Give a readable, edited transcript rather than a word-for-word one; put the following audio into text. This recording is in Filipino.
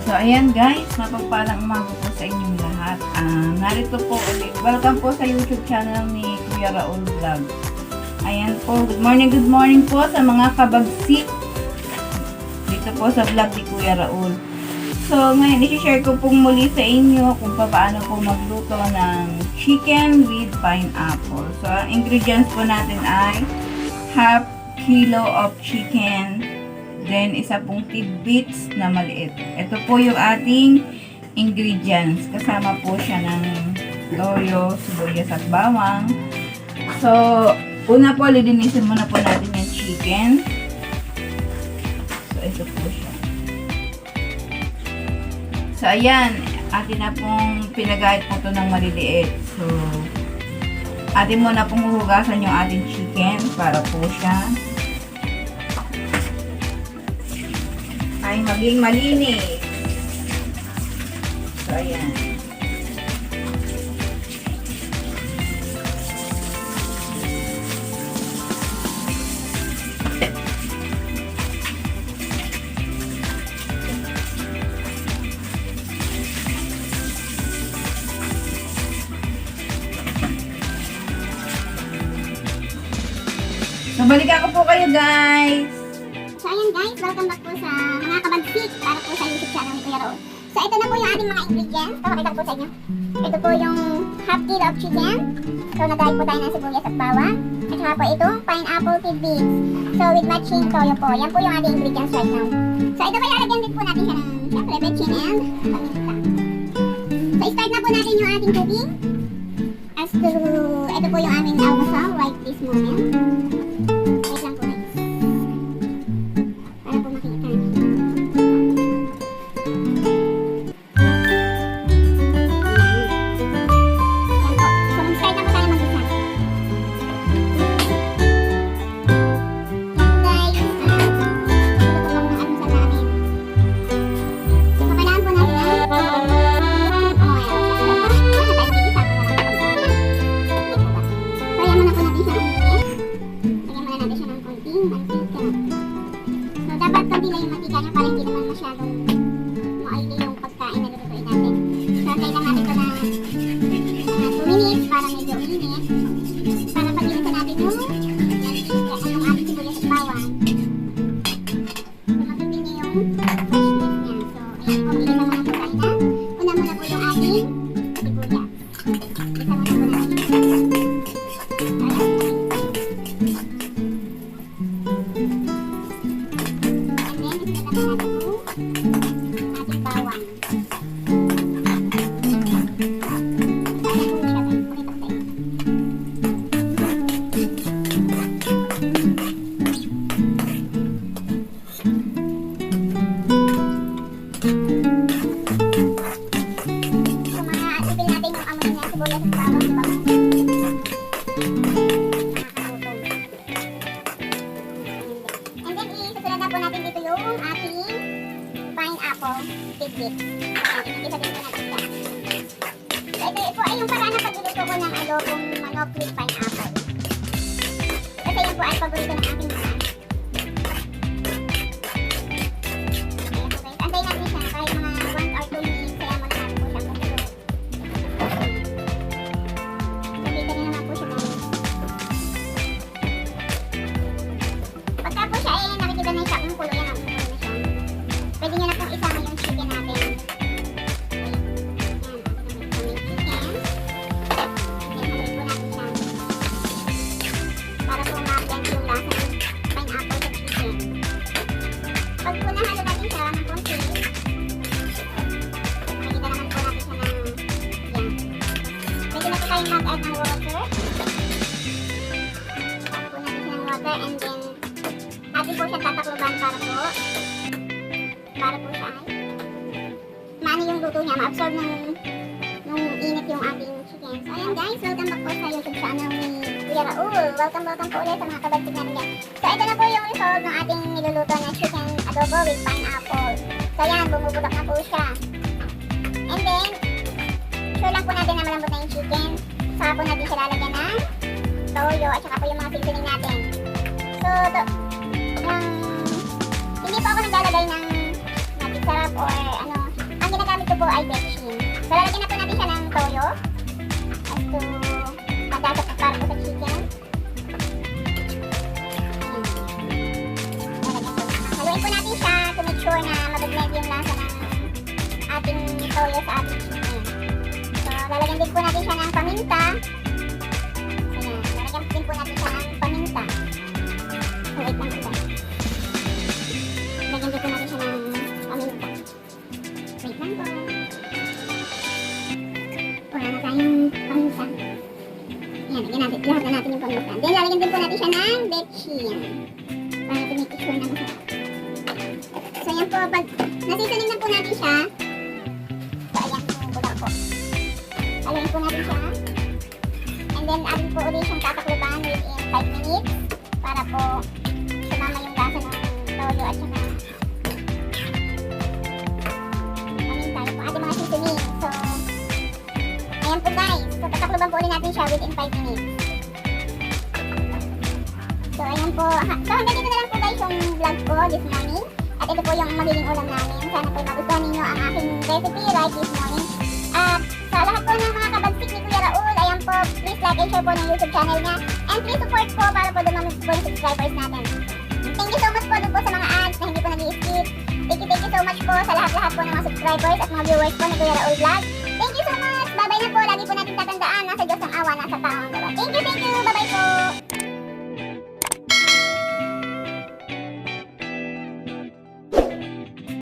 So, ayan guys, mapagpalang umaga po sa inyong lahat. Narito po ulit. Welcome po sa YouTube channel ni Kuya Raul Vlog. Ayan po, good morning po sa mga kabagsik dito po sa vlog ni Kuya Raul. So, ngayon, i-share ko pong muli sa inyo kung paano po magluto ng chicken with pineapple. So, ang ingredients po natin ay half kilo of chicken, then isa pong tidbits na maliit. Ito po yung ating ingredients. Kasama po siya ng toyo, sibuyas at bawang. So, una po, lilinisin muna po natin yung chicken. So, ito po siya. So, ayan. Atin na pong pinagayat po ito ng maliliit. So, atin muna pong huhugasan yung ating chicken para po siya ay maging malinis. So, ayan. So, balikan ko po kayo, guys. So ayan guys, welcome back po sa mga kabagsik para po sa YouTube channel ni Kuya Raul. So ito na po yung ating mga ingredients. Pakita ko po sa inyo. Ito po yung half kilo of chicken. So nagayat po tayo ng sibuyas at bawang. At saka po itong pineapple tidbits. So with matching toyo po. Yan po yung ating ingredients right now. So ito kaya lagyan din po natin siya ng syempre bechin and paminta. So start na po natin yung ating cooking. As to, ito po yung aming almusal right this moment. Wait lang po guys. Para po makita. Yan po. So mag-start na po tayo mag-isa. Guys, ito po lang ng almusal namin. So kailangan po natin oil. So ayan muna po natin siya ng konting mantika. So, dapat konti lang yung mantika niya para hindi naman masyadong ma-oily yung pagkain na lulutuin natin. So, kailangan natin ito ng 2 minutes para medyo uminit. Para pagluluto natin yung ating sibuyas at bawang. So, matutin niya yung freshness niya. So, ayan po, bilisan muna po tayo na. Una muna po yung ating sibuyas. Bilisan muna po natin. Tidbits. Isa din po natin siya. So, ito po ay yung paraan ng pagluluto ko ng adobong manok with pineapple. Kasi yan po ay paborito ng aking mga. Ayan po guys. Antayin natin siya kahit mga 1 or 2 minutes. Kaya mag-natin po siya kung ito. So, dito na naman po siya guys. Pagka po siya ay nakikita na siya kung kulo yan ang kulo na siya. Pwede nyo na pong isama yung chicken natin. Para po ma-blend yung lasa ng pineapple sa chicken. Pag po nahalo natin siya ng konti, makikita naman po natin siya na yan. Pwede na po tayong mag-add ng water. Add po natin siya ng water and then atin po siya tatakluban para po siya ay maano yung luto niya, ma-absorb nung init yung ating chicken. So ayan guys, welcome back po sa YouTube channel ni Kuya Raul. Welcome po ulit sa mga kabagsik natin dyan. So ito na po yung result ng ating niluluto na chicken adobo with pineapple. So ayan, bumubutok na po siya. And then, sure lang po natin na malambot na yung chicken. Saka po natin siya lalagyan ng toyo at saka po yung mga seasoning natin. So, hindi po ako naglalagay ng sarap or ano, po ay betchin. So, lalagyan na po natin siya ng toyo. As to, madasa po para po sa chicken. Haluin po natin siya to make sure na mag-blend yung lasa ng ating toyo sa ating chicken. So, lalagyan din po natin siya ng paminta. Ayan, lalagyan din po natin siya ng paminta. So, wait lang po guys. Lalagyan din po natin siya ng paminta. Wait lang po. Wala na tayong paminta. Ayan, lagyan natin. Lahat na natin yung paminta. Then, lalagyan din po natin siya ng betchin. Para to make sure na masarap. So, yan po. Pag nasisanin na po natin siya, so, ayan yung budak po. Haluin po natin siya. And then, atin po ulit siyang tatakluban within 5 minutes para po sumama yung lasa ng toyo at saka paminta. Yung po ating mga seasoning. So, ayan po guys. So, tatakluban po ulit natin siya within 5 minutes. So, ayan po. So, hanggang dito na lang po guys yung vlog ko this morning. At ito po yung magiging ulam namin. Sana po magustuhan ninyo ang aking recipe right this morning. At sa lahat po ng mga kabagsik ni Kuya Raul, ayan po, please like and share po ng YouTube channel niya. And please support po para po dumami po yung subscribers natin. Thank you so much po dun po sa mga ads na hindi po nag-i-skip. Thank you so much po sa lahat-lahat po ng mga subscribers at mga viewers po ni Kuya Raul Vlog. Thank you so much! Bye-bye na po! Lagi po natin tatandaan, nasa Diyos ang awa, nasa tao ang gawa. Thank you!